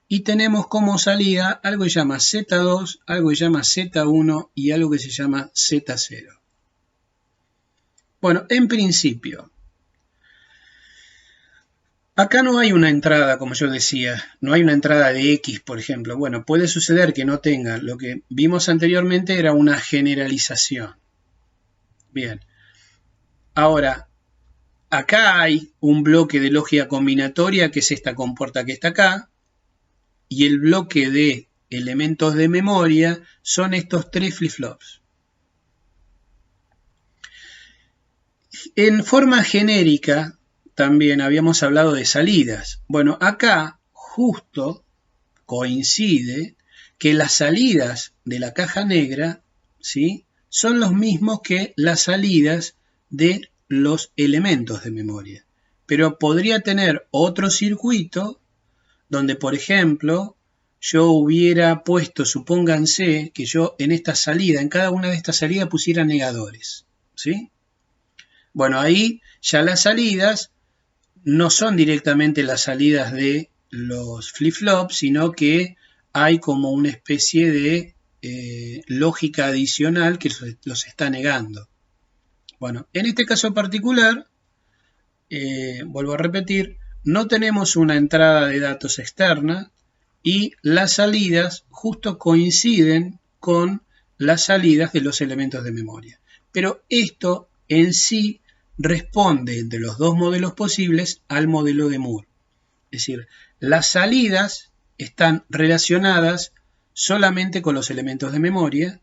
S1: y tenemos como salida algo que se llama Z2, algo que se llama Z1 y algo que se llama Z0. Bueno, en principio, acá no hay una entrada, como yo decía, no hay una entrada de X, por ejemplo. Bueno, puede suceder que no tenga. Lo que vimos anteriormente era una generalización. Bien. Ahora, acá hay un bloque de lógica combinatoria, que es esta compuerta que está acá, y el bloque de elementos de memoria son estos 3 flip-flops. En forma genérica, también habíamos hablado de salidas. Bueno, acá justo coincide que las salidas de la caja negra, ¿sí?, son los mismos que las salidas de los elementos de memoria. Pero podría tener otro circuito donde, por ejemplo, yo hubiera puesto, supónganse, que yo en esta salida, en cada una de estas salidas pusiera negadores, ¿sí? Bueno, ahí ya las salidas no son directamente las salidas de los flip-flops, sino que hay como una especie de lógica adicional que los está negando. Bueno, en este caso particular, vuelvo a repetir, no tenemos una entrada de datos externa y las salidas justo coinciden con las salidas de los elementos de memoria. Pero esto en sí responde de los dos modelos posibles al modelo de Moore. Es decir, las salidas están relacionadas solamente con los elementos de memoria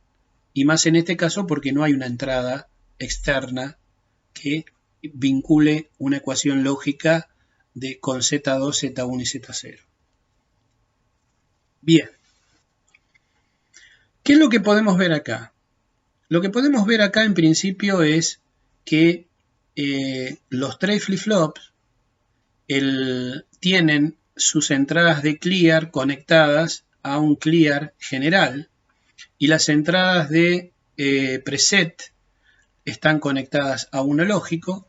S1: y más en este caso porque no hay una entrada externa que vincule una ecuación lógica con Z2, Z1 y Z0. Bien. ¿Qué es lo que podemos ver acá? Lo que podemos ver acá en principio es que los tres flip-flops tienen sus entradas de clear conectadas a un clear general y las entradas de preset están conectadas a uno lógico.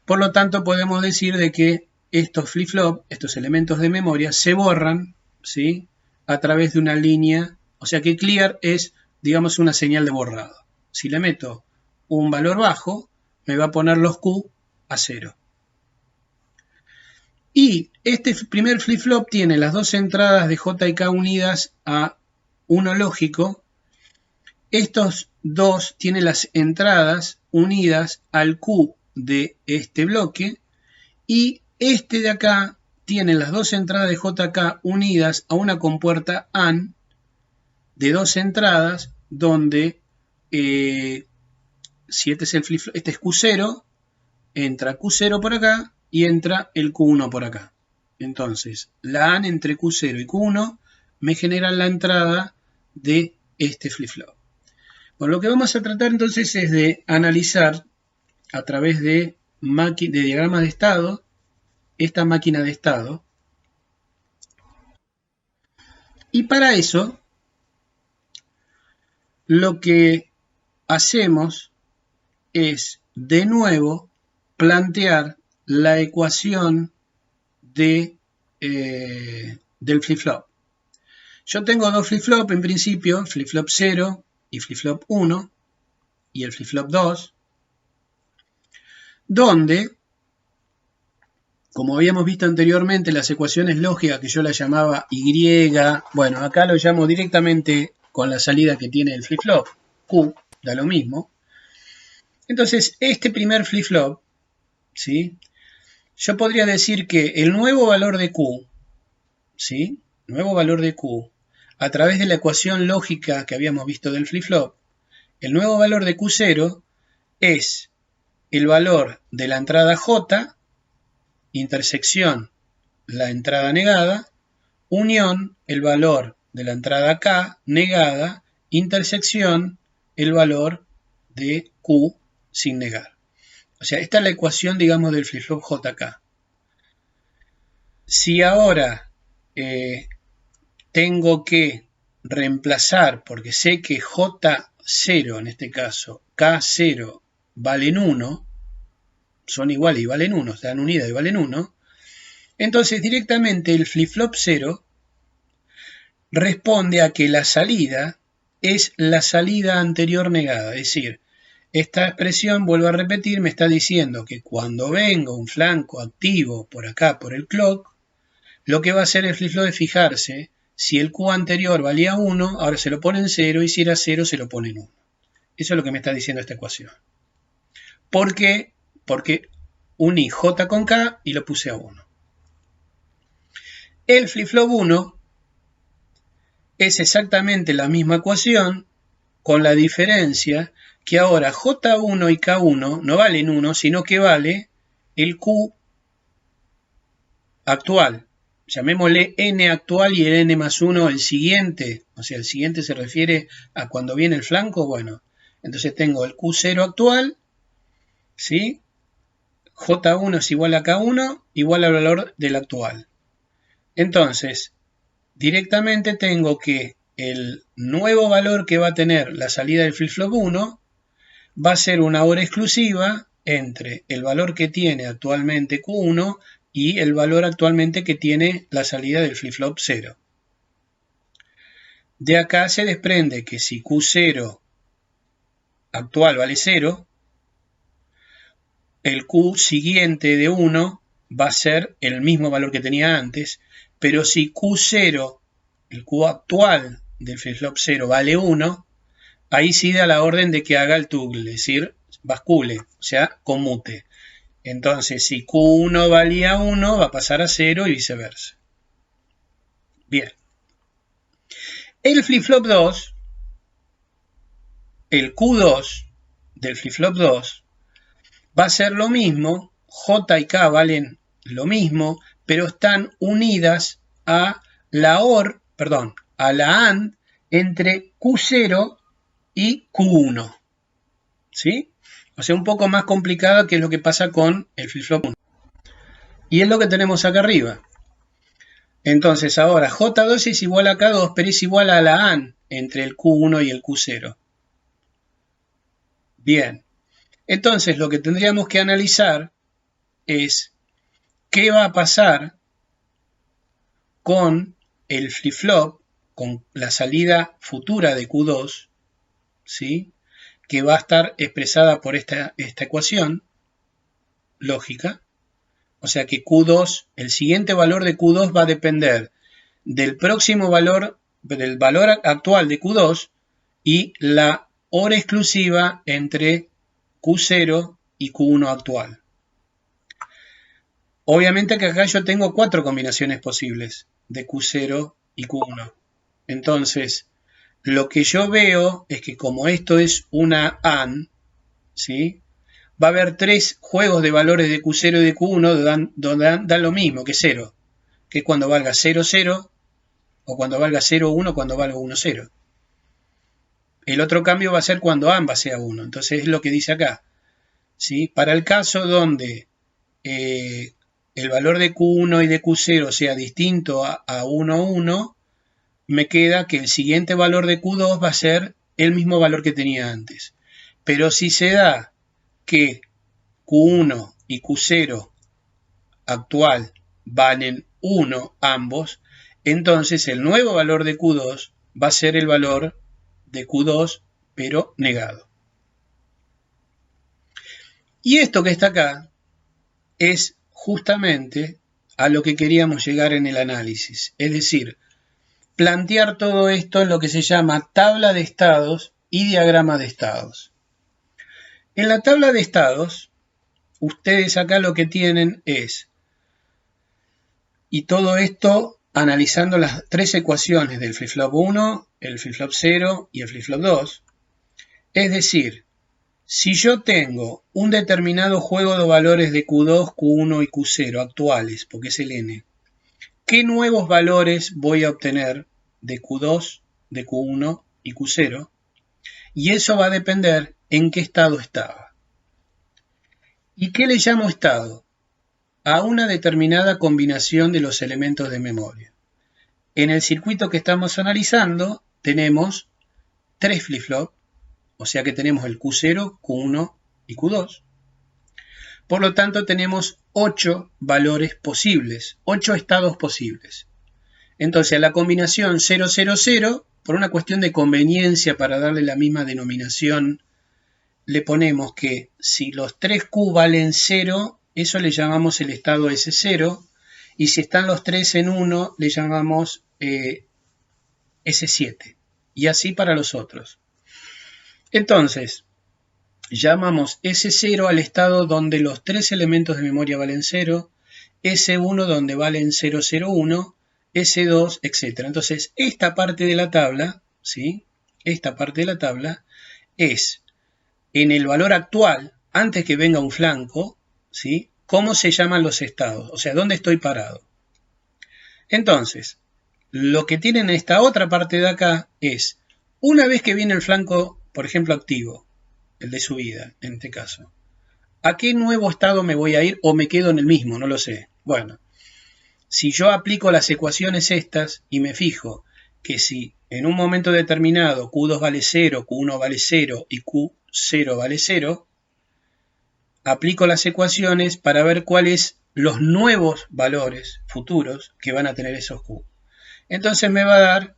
S1: Por lo tanto, podemos decir de que estos flip-flops, estos elementos de memoria, se borran, ¿sí?, a través de una línea. O sea que clear es, digamos, una señal de borrado. Si le meto un valor bajo, me va a poner los Q a 0. Y este primer flip-flop tiene las dos entradas de J y K unidas a uno lógico. Estos dos tienen las entradas unidas al Q de este bloque. Y este de acá tiene las dos entradas de JK unidas a una compuerta AND de dos entradas donde si este es el flip-flop, este es Q0, entra Q0 por acá y entra el Q1 por acá. Entonces, la AND entre Q0 y Q1 me genera la entrada de este flip-flop. Bueno, lo que vamos a tratar entonces es de analizar a través de diagramas de estado esta máquina de estado. Y para eso, lo que hacemos es de nuevo plantear la ecuación del flip-flop. Yo tengo dos flip-flop en principio, flip-flop 0 y flip-flop 1 y el flip-flop 2, donde, como habíamos visto anteriormente, las ecuaciones lógicas que yo las llamaba Y, bueno, acá lo llamo directamente con la salida que tiene el flip-flop, Q, da lo mismo. Entonces, este primer flip-flop, ¿sí?, yo podría decir que el nuevo valor de Q, ¿sí?, nuevo valor de Q, a través de la ecuación lógica que habíamos visto del flip-flop, el nuevo valor de Q0 es el valor de la entrada J, intersección la entrada negada, unión el valor de la entrada K negada, intersección el valor de Q sin negar. O sea, esta es la ecuación, digamos, del flip-flop JK. Si ahora tengo que reemplazar, porque sé que J0, en este caso, K0 valen 1, son iguales y valen 1, están unidas y valen 1, entonces directamente el flip-flop 0 responde a que la salida es la salida anterior negada. Es decir, esta expresión, vuelvo a repetir, me está diciendo que cuando venga un flanco activo por acá, por el clock, lo que va a hacer el flip-flop es fijarse si el Q anterior valía 1, ahora se lo pone en 0, y si era 0, se lo pone en 1. Eso es lo que me está diciendo esta ecuación. ¿Por qué? Porque uní J con K y lo puse a 1. El flip-flop 1 es exactamente la misma ecuación, con la diferencia que ahora J1 y K1 no valen 1, sino que vale el Q actual. Llamémosle N actual y el N más 1 el siguiente. O sea, el siguiente se refiere a cuando viene el flanco. Bueno, entonces tengo el Q0 actual, ¿sí? J1 es igual a K1, igual al valor del actual. Entonces, directamente tengo que el nuevo valor que va a tener la salida del flip-flop 1 va a ser una hora exclusiva entre el valor que tiene actualmente Q1 y el valor actualmente que tiene la salida del flip-flop 0. De acá se desprende que si Q0 actual vale 0, el Q siguiente de 1 va a ser el mismo valor que tenía antes, pero si Q0, el Q actual del flip-flop 0 vale 1, ahí sí da la orden de que haga el toggle, es decir, bascule, o sea, conmute. Entonces, si Q1 valía 1, va a pasar a 0 y viceversa. Bien. El flip-flop 2, el Q2 del flip-flop 2, va a ser lo mismo, J y K valen lo mismo, pero están unidas a la OR, perdón, a la AND entre Q0 y Q1. ¿Sí? O sea, un poco más complicado que es lo que pasa con el flip-flop 1. Y es lo que tenemos acá arriba. Entonces ahora J2 es igual a K2, pero es igual a la AND entre el Q1 y el Q0. Bien. Entonces lo que tendríamos que analizar es qué va a pasar con el flip-flop, con la salida futura de Q2, ¿sí? Que va a estar expresada por esta ecuación lógica. O sea que Q2, el siguiente valor de Q2 va a depender del próximo valor, del valor actual de Q2 y la hora exclusiva entre Q0 y Q1 actual. Obviamente que acá yo tengo 4 combinaciones posibles de Q0 y Q1. Entonces, lo que yo veo es que como esto es una AND, ¿sí? Va a haber 3 juegos de valores de Q0 y de Q1 donde dan lo mismo que 0, que es cuando valga 0, 0, o cuando valga 0, 1, cuando valga 1, 0. El otro cambio va a ser cuando ambas sea 1. Entonces es lo que dice acá, ¿sí? Para el caso donde el valor de Q1 y de Q0 sea distinto a 1, 1, me queda que el siguiente valor de Q2 va a ser el mismo valor que tenía antes. Pero si se da que Q1 y Q0 actual valen 1 ambos, entonces el nuevo valor de Q2 va a ser el valor de Q2 pero negado. Y esto que está acá es justamente a lo que queríamos llegar en el análisis, es decir, plantear todo esto en lo que se llama tabla de estados y diagrama de estados. En la tabla de estados, ustedes acá lo que tienen es, y todo esto analizando las 3 ecuaciones del flip-flop 1, el flip-flop 0 y el flip-flop 2, es decir, si yo tengo un determinado juego de valores de Q2, Q1 y Q0 actuales, porque es el N, ¿qué nuevos valores voy a obtener de Q2, de Q1 y Q0? Y eso va a depender en qué estado estaba. ¿Y qué le llamo estado? A una determinada combinación de los elementos de memoria. En el circuito que estamos analizando tenemos 3 flip-flop, o sea que tenemos el Q0, Q1 y Q2. Por lo tanto tenemos 8 valores posibles, 8 estados posibles. Entonces a la combinación 0, 0, 0, por una cuestión de conveniencia para darle la misma denominación, le ponemos que si los 3Q valen 0, eso le llamamos el estado S0, y si están los 3 en 1, le llamamos S7, y así para los otros. Entonces, llamamos S0 al estado donde los 3 elementos de memoria valen 0, S1 donde valen 0, 0, 1, S2, etc. Entonces, esta parte de la tabla, ¿sí? Esta parte de la tabla es en el valor actual, antes que venga un flanco, ¿sí? ¿Cómo se llaman los estados? O sea, ¿dónde estoy parado? Entonces, lo que tienen esta otra parte de acá es, una vez que viene el flanco, por ejemplo, activo, el de subida, en este caso, ¿a qué nuevo estado me voy a ir o me quedo en el mismo? No lo sé. Bueno, si yo aplico las ecuaciones estas y me fijo que si en un momento determinado Q2 vale 0, Q1 vale 0 y Q0 vale 0, aplico las ecuaciones para ver cuáles los nuevos valores futuros que van a tener esos Q. Entonces me va a dar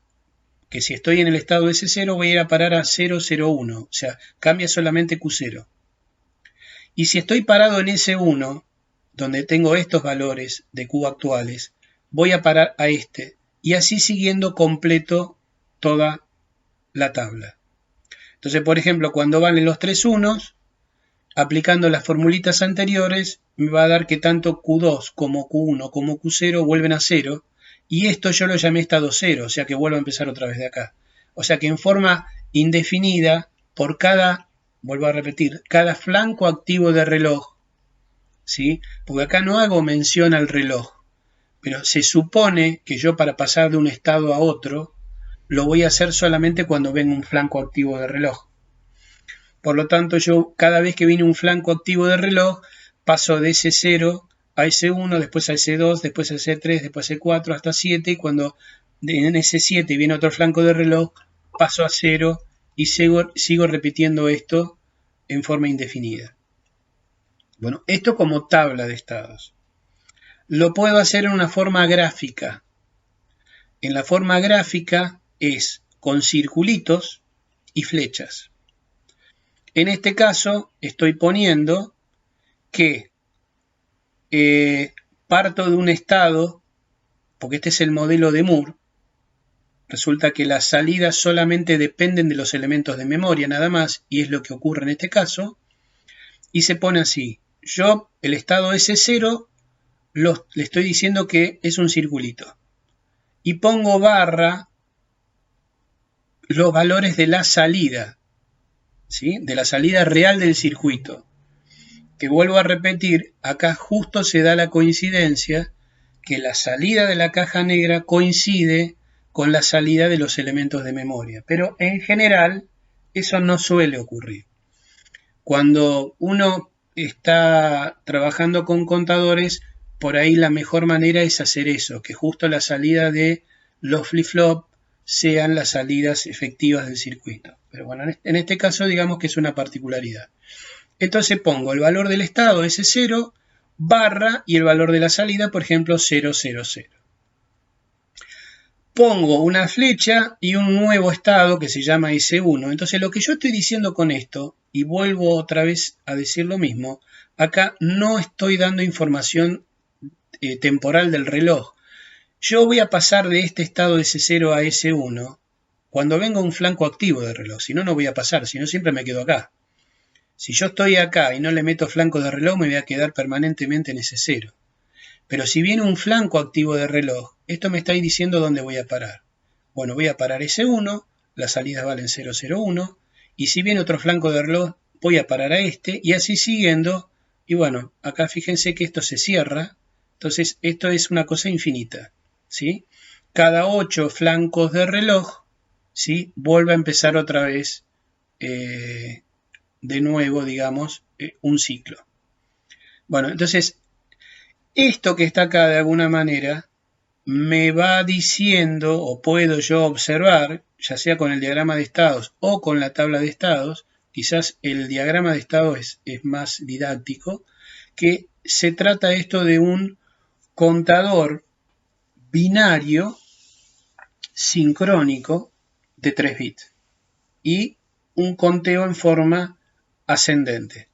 S1: que si estoy en el estado S0 voy a ir a parar a 0,01, o sea, cambia solamente Q0. Y si estoy parado en S1, donde tengo estos valores de Q actuales, voy a parar a este, y así siguiendo completo toda la tabla. Entonces, por ejemplo, cuando valen los 3 unos, aplicando las formulitas anteriores, me va a dar que tanto Q2 como Q1 como Q0 vuelven a 0, y esto yo lo llamé estado 0, o sea que vuelvo a empezar otra vez de acá. O sea que en forma indefinida, por cada, vuelvo a repetir, cada flanco activo de reloj, ¿sí? Porque acá no hago mención al reloj, pero se supone que yo para pasar de un estado a otro, lo voy a hacer solamente cuando venga un flanco activo de reloj. Por lo tanto, yo cada vez que viene un flanco activo de reloj, paso de S0 a S1, después a S2, después a S3, después a S4, hasta 7, y cuando en S7 viene otro flanco de reloj, paso a 0 y sigo repitiendo esto en forma indefinida. Bueno, esto como tabla de estados. Lo puedo hacer en una forma gráfica. En la forma gráfica es con circulitos y flechas. En este caso estoy poniendo que parto de un estado, porque este es el modelo de Moore. Resulta que las salidas solamente dependen de los elementos de memoria nada más, y es lo que ocurre en este caso. Y se pone así. Yo, el estado S0, le estoy diciendo que es un circulito. Y pongo barra los valores de la salida, ¿sí? De la salida real del circuito. Que vuelvo a repetir, acá justo se da la coincidencia que la salida de la caja negra coincide con la salida de los elementos de memoria. Pero en general eso no suele ocurrir. Cuando uno está trabajando con contadores, por ahí la mejor manera es hacer eso, que justo la salida de los flip-flop sean las salidas efectivas del circuito. Pero bueno, en este caso digamos que es una particularidad. Entonces pongo el valor del estado S0 barra y el valor de la salida, por ejemplo, 000. Pongo una flecha y un nuevo estado que se llama S1. Entonces lo que yo estoy diciendo con esto, y vuelvo otra vez a decir lo mismo, acá no estoy dando información temporal del reloj. Yo voy a pasar de este estado de S0 a S1 cuando venga un flanco activo de reloj. Si no, no voy a pasar, si no siempre me quedo acá. Si yo estoy acá y no le meto flanco de reloj, me voy a quedar permanentemente en S0. Pero si viene un flanco activo de reloj, esto me está diciendo dónde voy a parar. Bueno, voy a parar S1, las salidas valen 001, y si viene otro flanco de reloj, voy a parar a este, y así siguiendo. Y bueno, acá fíjense que esto se cierra, entonces esto es una cosa infinita, ¿sí? Cada 8 flancos de reloj, ¿sí? Vuelve a empezar otra vez de nuevo, digamos, un ciclo. Bueno, entonces, esto que está acá de alguna manera me va diciendo, o puedo yo observar, ya sea con el diagrama de estados o con la tabla de estados, quizás el diagrama de estados es más didáctico, que se trata esto de un contador binario sincrónico de 3 bits y un conteo en forma ascendente.